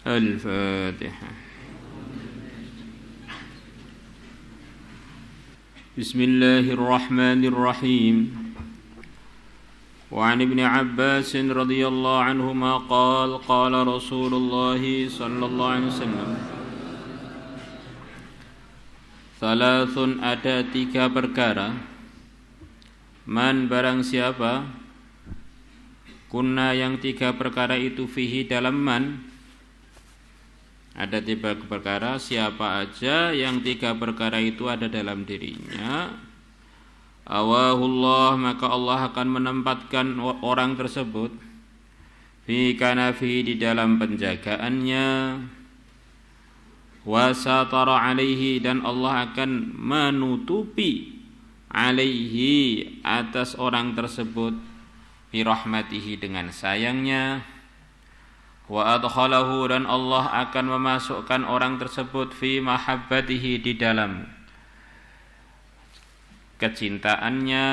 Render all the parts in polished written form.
Al-Fatihah. Bismillahirrahmanirrahim. Wa 'an Ibnu Abbas radhiyallahu anhuma qala Rasulullah sallallahu alaihi wasallam, Thalathun, ada 3 perkara, man barang siapa, kunna yang 3 perkara itu fihi dalam man, ada 3 perkara, siapa aja yang 3 perkara itu ada dalam dirinya, awahullah, maka Allah akan menempatkan orang tersebut fi kanafi, di dalam penjagaannya, wa satara alaihi, dan Allah akan menutupi alaihi, atas orang tersebut, bi rahmatihi, dengan sayangnya, wa adkhalahu, dan Allah akan memasukkan orang tersebut fi mahabbatihi, di dalam kecintaannya.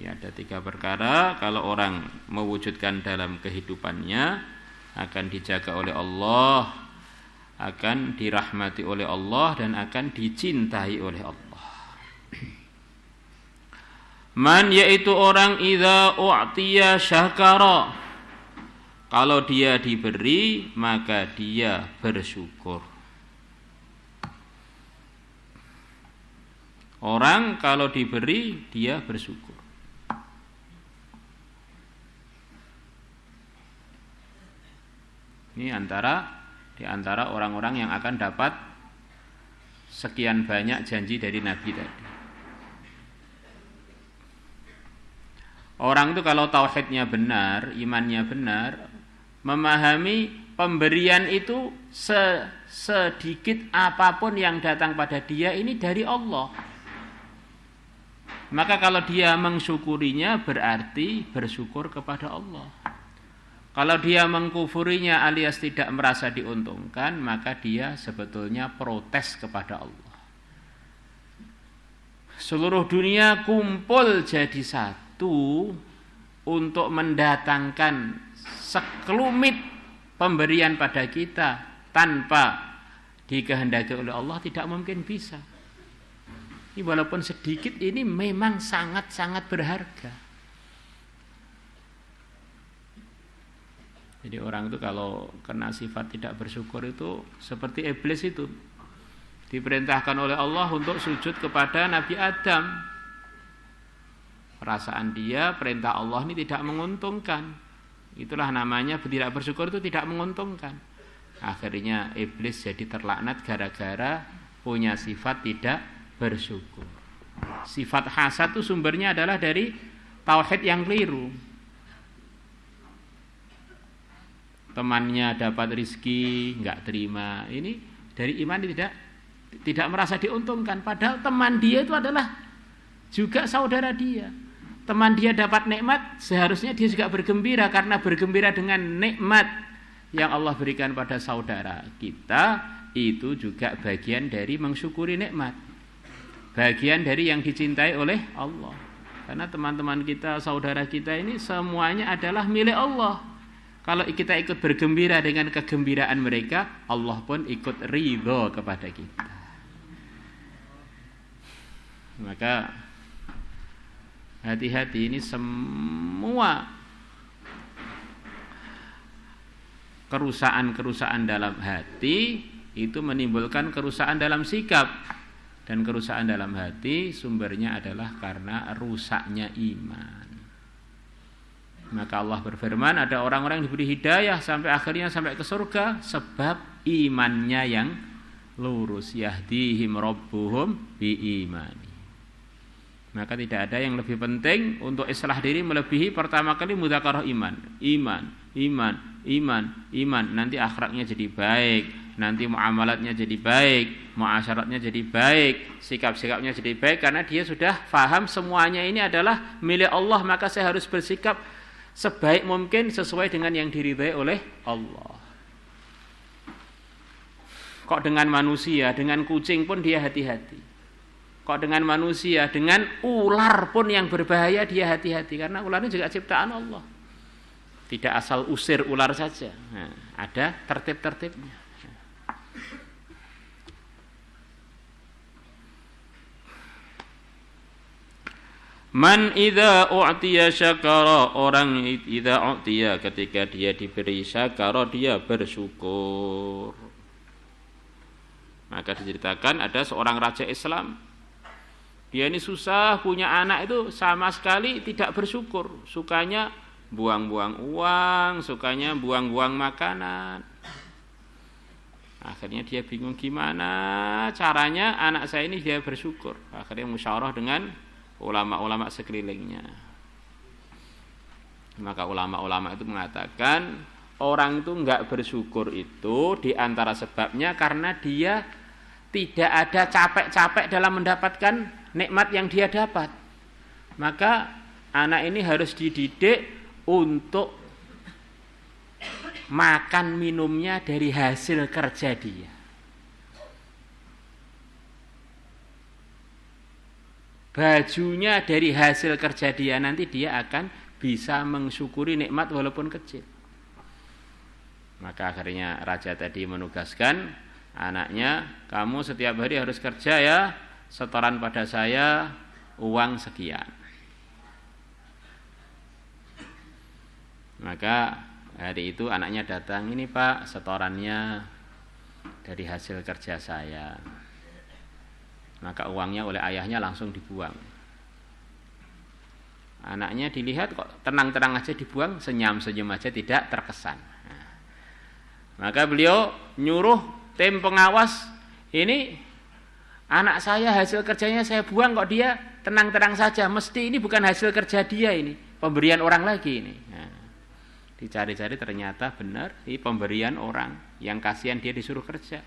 Ya, ada 3 perkara kalau orang mewujudkan dalam kehidupannya, akan dijaga oleh Allah, akan dirahmati oleh Allah, dan akan dicintai oleh Allah. Man, yaitu orang idza u'tiya syakara, kalau dia diberi maka dia bersyukur. Orang kalau diberi dia bersyukur. Ini di antara orang-orang yang akan dapat sekian banyak janji dari Nabi tadi. Orang itu kalau tauhidnya benar, imannya benar, memahami pemberian itu sedikit apapun yang datang pada dia ini dari Allah. Maka kalau dia mensyukurinya berarti bersyukur kepada Allah. Kalau dia mengkufurinya alias tidak merasa diuntungkan, maka dia sebetulnya protes kepada Allah. Seluruh dunia kumpul jadi satu untuk mendatangkan sekelumit pemberian pada kita tanpa dikehendaki oleh Allah, tidak mungkin bisa. Ini walaupun sedikit, ini memang sangat-sangat berharga. Jadi orang itu kalau kena sifat tidak bersyukur itu seperti iblis itu. Diperintahkan oleh Allah untuk sujud kepada Nabi Adam. Perasaan dia perintah Allah ini tidak menguntungkan. Itulah namanya tidak bersyukur, itu tidak menguntungkan. Akhirnya iblis jadi terlaknat gara-gara punya sifat tidak bersyukur. Sifat hasad itu sumbernya adalah dari tauhid yang keliru. Temannya dapat rizki enggak terima, ini dari iman tidak merasa diuntungkan, padahal teman dia itu adalah juga saudara dia. Teman dia dapat nikmat, seharusnya dia juga bergembira, karena bergembira dengan nikmat yang Allah berikan pada saudara kita, itu juga bagian dari mensyukuri nikmat, bagian dari yang dicintai oleh Allah. Karena teman-teman kita, saudara kita ini semuanya adalah milik Allah. Kalau kita ikut bergembira dengan kegembiraan mereka, Allah pun ikut ridho kepada kita. Maka hati-hati, ini semua kerusakan dalam hati itu menimbulkan kerusakan dalam sikap, dan kerusakan dalam hati sumbernya adalah karena rusaknya iman. Maka Allah berfirman, ada orang-orang yang diberi hidayah sampai akhirnya sampai ke surga sebab imannya yang lurus. Yahdihim rabbuhum biimani. Maka tidak ada yang lebih penting untuk islah diri melebihi pertama kali mudzakarah iman. Nanti akhlaknya jadi baik, nanti muamalatnya jadi baik, muasyaratnya jadi baik, sikap-sikapnya jadi baik, karena dia sudah paham semuanya ini adalah milik Allah, maka saya harus bersikap sebaik mungkin sesuai dengan yang diridhai oleh Allah. Kok dengan manusia, dengan kucing pun dia hati-hati. Kok dengan manusia, dengan ular pun yang berbahaya dia hati-hati, karena ular ini juga ciptaan Allah. Tidak asal usir ular saja. Nah, ada tertib-tertibnya. Man idza u'tiya syakara, orang idza u'tiya ketika dia diberi syakara dia bersyukur. Maka diceritakan ada seorang raja Islam. Dia ini susah punya anak itu sama sekali tidak bersyukur. Sukanya buang-buang uang, sukanya buang-buang makanan. Akhirnya dia bingung gimana caranya anak saya ini dia bersyukur. Akhirnya musyawarah dengan ulama-ulama sekelilingnya. Maka ulama-ulama itu mengatakan orang itu enggak bersyukur itu diantara sebabnya karena dia tidak ada capek-capek dalam mendapatkan nikmat yang dia dapat. Maka anak ini harus dididik untuk makan minumnya dari hasil kerja dia. Bajunya dari hasil kerja dia, nanti dia akan bisa mensyukuri nikmat walaupun kecil. Maka akhirnya raja tadi menugaskan anaknya, kamu setiap hari harus kerja ya, setoran pada saya uang sekian. Maka hari itu anaknya datang, ini Pak setorannya dari hasil kerja saya. Maka uangnya oleh ayahnya langsung dibuang. Anaknya dilihat kok tenang-tenang aja dibuang, senyum-senyum aja tidak terkesan. Maka beliau nyuruh tim pengawas, ini anak saya hasil kerjanya saya buang kok dia tenang-tenang saja. Mesti ini bukan hasil kerja dia, ini pemberian orang lagi ini. Nah, dicari-cari ternyata benar ini pemberian orang yang kasihan dia disuruh kerja.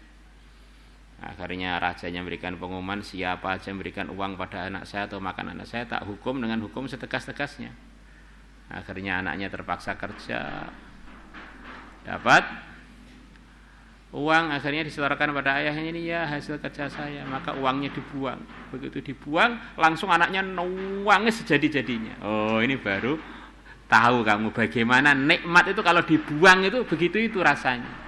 Akhirnya rajanya memberikan pengumuman, siapa aja memberikan uang pada anak saya atau makan anak saya tak hukum dengan hukum setegas-tegasnya. Akhirnya anaknya terpaksa kerja, dapat uang, akhirnya disetorkan pada ayahnya, ini ya hasil kerja saya. Maka uangnya dibuang. Begitu dibuang langsung anaknya nangis sejadi-jadinya. Oh, ini baru tahu kamu bagaimana nikmat itu kalau dibuang itu begitu itu rasanya.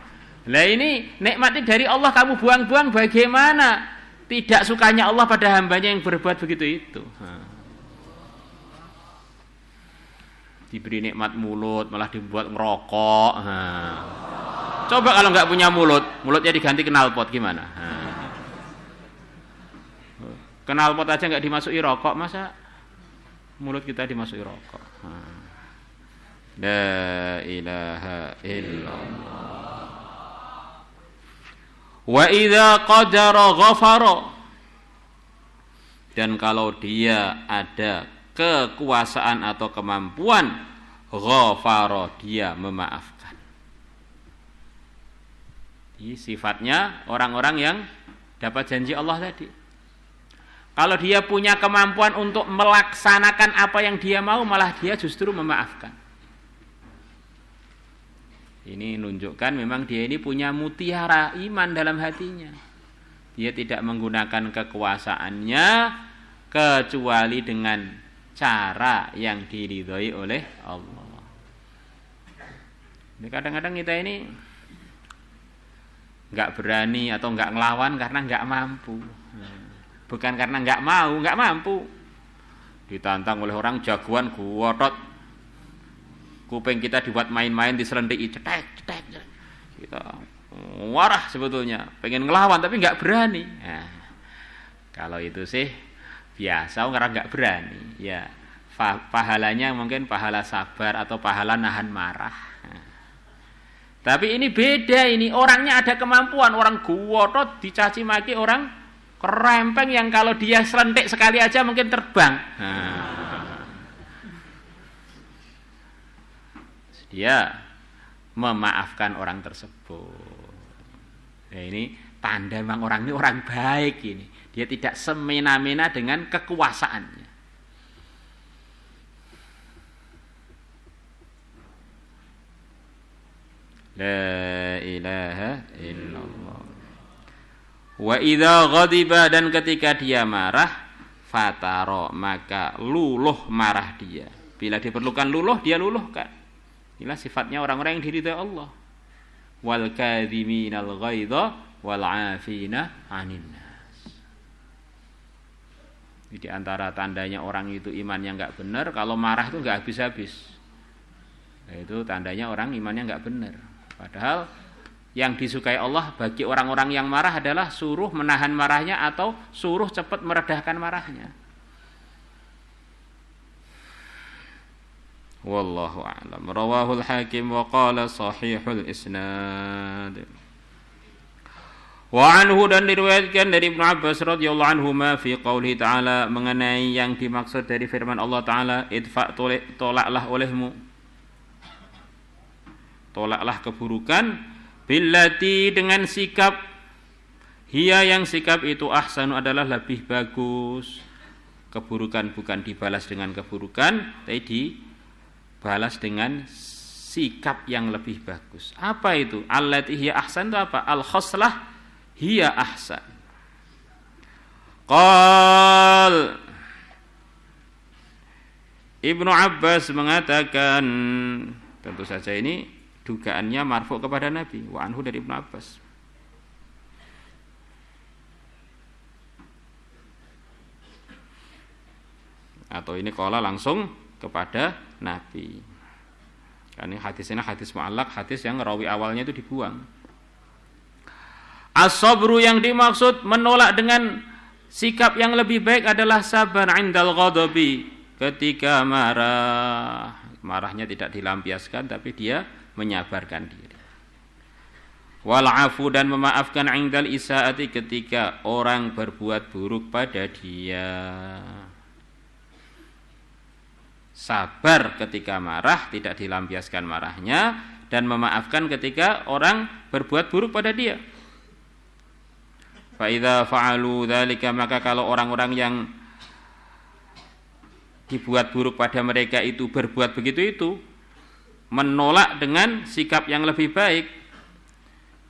Lah ini nikmatnya dari Allah kamu buang-buang, bagaimana tidak sukanya Allah pada hambanya yang berbuat begitu itu. Diberi nikmat mulut malah dibuat ngerokok. Coba kalau nggak punya mulut, mulutnya diganti knalpot gimana? Knalpot aja nggak dimasuki rokok, masa mulut kita dimasuki rokok? La ilaha illallah. Wa idza qadara ghafara, dan kalau dia ada kekuasaan atau kemampuan, ghafara, dia memaafkan. Ini sifatnya orang-orang yang dapat janji Allah tadi. Kalau dia punya kemampuan untuk melaksanakan apa yang dia mau, malah dia justru memaafkan. Ini menunjukkan memang dia ini punya mutiara iman dalam hatinya. Dia tidak menggunakan kekuasaannya kecuali dengan cara yang diridhoi oleh Allah. Ini kadang-kadang kita ini nggak berani atau nggak ngelawan karena nggak mampu. Bukan karena nggak mau, nggak mampu. Ditantang oleh orang jagoan kuotot, kuping kita dibuat main-main, diselendiki, cetek. Kita warah sebetulnya, pengen ngelawan tapi nggak berani. Nah, kalau itu sih biasa orang nggak berani. Ya, pahalanya mungkin pahala sabar atau pahala nahan marah. Nah, tapi ini beda, ini orangnya ada kemampuan, orang guwotot dicaci maki, orang kerempeng yang kalau dia selentik sekali aja mungkin terbang. Nah, dia memaafkan orang tersebut. Nah, ini tanda memang orang ini orang baik ini. Dia tidak semena-mena dengan kekuasaannya. La ilaha illallah. Wa idza ghadiba, dan ketika dia marah, fataro, maka luluh marah dia. Bila diperlukan luluh, dia luluhkan. Inilah sifatnya orang-orang yang diridhai Allah. Wal kadhiminal ghaidha wal 'afina 'anil nas. Di antara tandanya orang itu imannya enggak benar, kalau marah itu enggak habis-habis. Nah, itu tandanya orang imannya enggak benar. Padahal yang disukai Allah bagi orang-orang yang marah adalah suruh menahan marahnya atau suruh cepat meredahkan marahnya. Wallahu a'lam. Rawahul Hakim wa qala sahihul isnad. Wa anhu, dan diriwayatkan dari Ibnu Abbas radhiyallahu anhuma fi qouli ta'ala, mengenai yang dimaksud dari firman Allah Ta'ala, idfa' tolaklah olehmu, tolaklah keburukan, billati dengan sikap, hiya yang sikap itu ahsanu adalah lebih bagus. Keburukan bukan dibalas dengan keburukan, tapi dibalas dengan sikap yang lebih bagus. Apa itu? Allati hiya ahsan itu apa? Al-khoslah hiya ahsan. Qal Ibnu Abbas mengatakan, tentu saja ini dugaannya marfu kepada Nabi, wa anhu dari Ibnu Abbas. Atau ini qala langsung kepada Nabi. Karena hadis ini hadis mu'allaq, hadis yang rawi awalnya itu dibuang. As-sabru yang dimaksud menolak dengan sikap yang lebih baik adalah sabar 'indal ghadabi, ketika marah. Marahnya tidak dilampiaskan tapi dia menyabarkan diri. Wal 'afu, dan memaafkan 'indal isaati, ketika orang berbuat buruk pada dia. Sabar ketika marah, tidak dilampiaskan marahnya, dan memaafkan ketika orang berbuat buruk pada dia. Fa idza fa'alu dzalika, maka kalau orang-orang yang dibuat buruk pada mereka itu berbuat begitu itu, menolak dengan sikap yang lebih baik,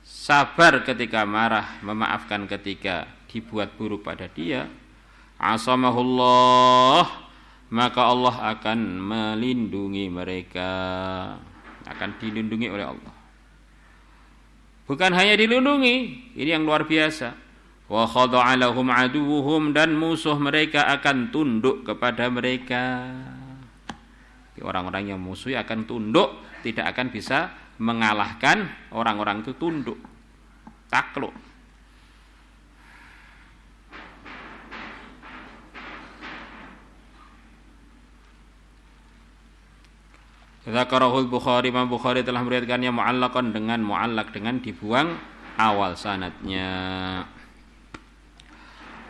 sabar ketika marah, memaafkan ketika dibuat buruk pada dia, asamahullah, maka Allah akan melindungi mereka, akan dilindungi oleh Allah. Bukan hanya dilindungi, ini yang luar biasa. Wa khada'a lahum aduwwuhum, dan musuh mereka akan tunduk kepada mereka. Orang-orang yang musuh akan tunduk, tidak akan bisa mengalahkan orang-orang itu tunduk, takluk. Zakarahul Bukhari, Imam Bukhari telah meriwayatkannya mu'allaqan, dengan mu'allaq, dengan dibuang awal sanadnya.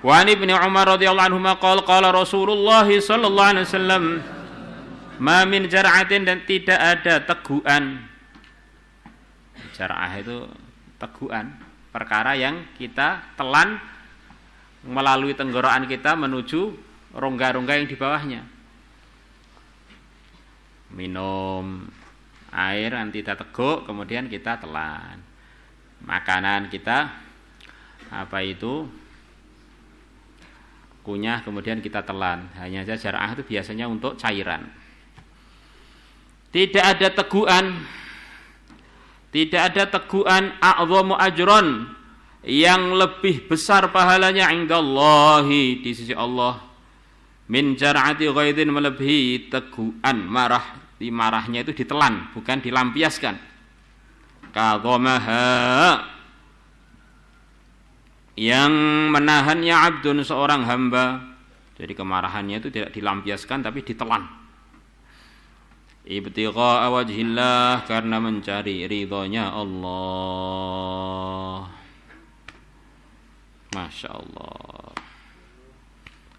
Wa an Ibnu Umar radhiyallahu anhu qala Rasulullah sallallahu alaihi wasallam, ma min jar'atin, dan tidak ada teguan. Jar'ah itu teguan, perkara yang kita telan melalui tenggorokan kita menuju rongga-rongga yang di bawahnya. Minum air nanti kita teguk, kemudian kita telan. Makanan kita kunyah, kemudian kita telan. Hanya saja jar'ah itu biasanya untuk cairan. Tidak ada teguan, tidak ada teguan a'dhamu ajron, yang lebih besar pahalanya indallahi, di sisi Allah, min jar'ati ghaidin, melebihi teguan marah. Di marahnya itu ditelan, bukan dilampiaskan. Kadhamaha, yang menahannya abdun, seorang hamba. Jadi kemarahannya itu tidak dilampiaskan tapi ditelan. Ibtigha'a wajhillah, karena mencari ridhonya Allah. Masya Allah.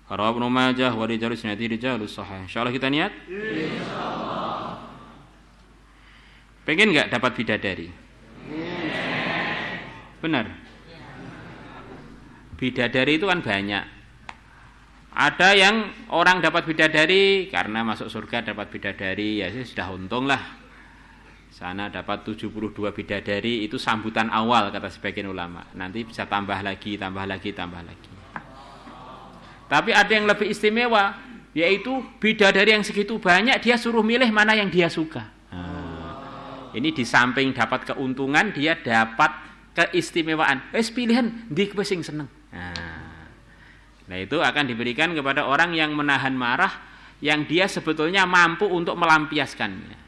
Rawahu Ibnu Majah wa rijalus sanadi rijalus sahih. Insyaallah kita niat? Insyaallah. Pengen enggak dapat bidadari? Benar. Bidadari itu kan banyak. Ada yang orang dapat bidadari karena masuk surga dapat bidadari, ya sudah untung lah. Sana dapat 72 bidadari, itu sambutan awal kata sebagian ulama. Nanti bisa tambah lagi. Tapi ada yang lebih istimewa, yaitu bidadari yang segitu banyak dia suruh milih mana yang dia suka. Ini di samping dapat keuntungan, dia dapat keistimewaan. Pilihan ndi kowe sing seneng. Nah, itu akan diberikan kepada orang yang menahan marah yang dia sebetulnya mampu untuk melampiaskannya.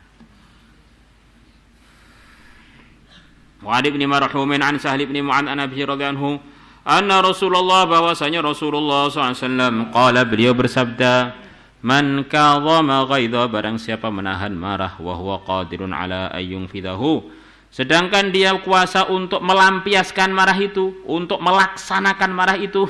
Wa ibn marhumin an Sahal bin Mu'adz an Abi radhiyallahu anhu anna Rasulullah, bahwasanya Rasulullah SAW qala, beliau bersabda, man kadhama ghaidha, barang siapa menahan marah, wa huwa qadirun ala ayyun fidahu, sedangkan dia kuasa untuk melampiaskan marah itu, untuk melaksanakan marah itu,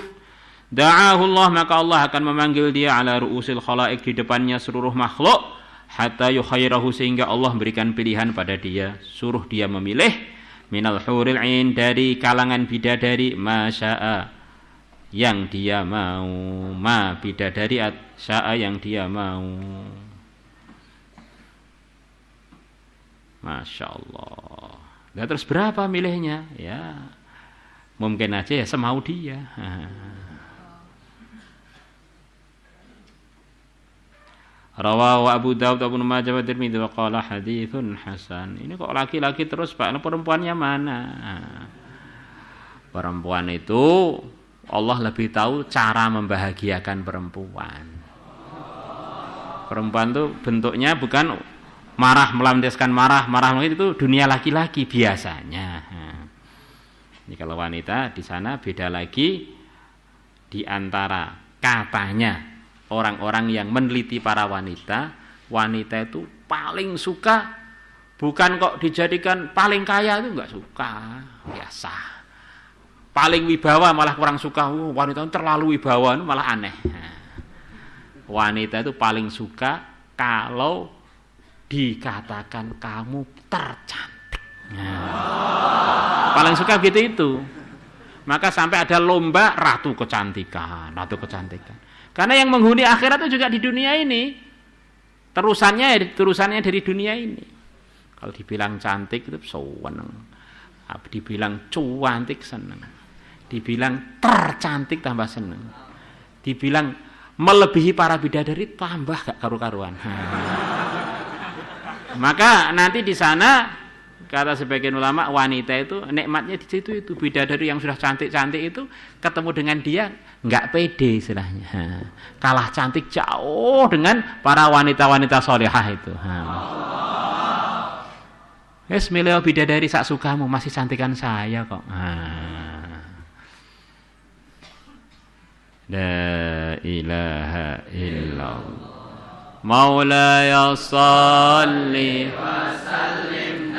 da'ahu Allah, maka Allah akan memanggil dia ala ru'usil khalaik, di depannya seluruh makhluk, hatta yukhairahu, sehingga Allah berikan pilihan pada dia, suruh dia memilih minal huril ain, dari kalangan bidadari, masya'a, yang dia mau, ma bidadari sya'a, yang dia mau. Masya Allah. Nah, terus berapa milihnya? Ya mungkin aja ya semau dia. Rawahu Abu Dawud, Ibnu Majah, wa Tirmidzi, wa qala haditsun hasan. Ini kok laki-laki terus Pak, perempuannya mana? Perempuan itu Allah lebih tahu cara membahagiakan perempuan. Perempuan itu bentuknya bukan marah, melampiaskan marah itu dunia laki-laki biasanya. Ini kalau wanita di sana beda lagi, di antara katanya orang-orang yang meneliti para wanita itu paling suka bukan kok dijadikan paling kaya, itu enggak suka, biasa. Paling wibawa malah kurang suka. Wanita itu terlalu wibawa, itu malah aneh. Wanita itu paling suka kalau dikatakan kamu tercantik. Paling suka gitu itu. Maka sampai ada lomba ratu kecantikan. Karena yang menghuni akhirat itu juga di dunia ini. Terusannya dari dunia ini. Kalau dibilang cantik itu seneng. Dibilang cuantik seneng. Dibilang tercantik tambah seneng. Dibilang melebihi para bidadari tambah gak karu-karuan. Maka nanti di sana kata sebagian ulama, wanita itu nikmatnya di situ, itu bidadari yang sudah cantik-cantik itu ketemu dengan dia nggak pede istilahnya, kalah cantik jauh dengan para wanita-wanita solehah itu. Yes, milih bidadari sak sukamu, masih cantikan saya kok. La ilaha illallah. Maulaya salli wa sallim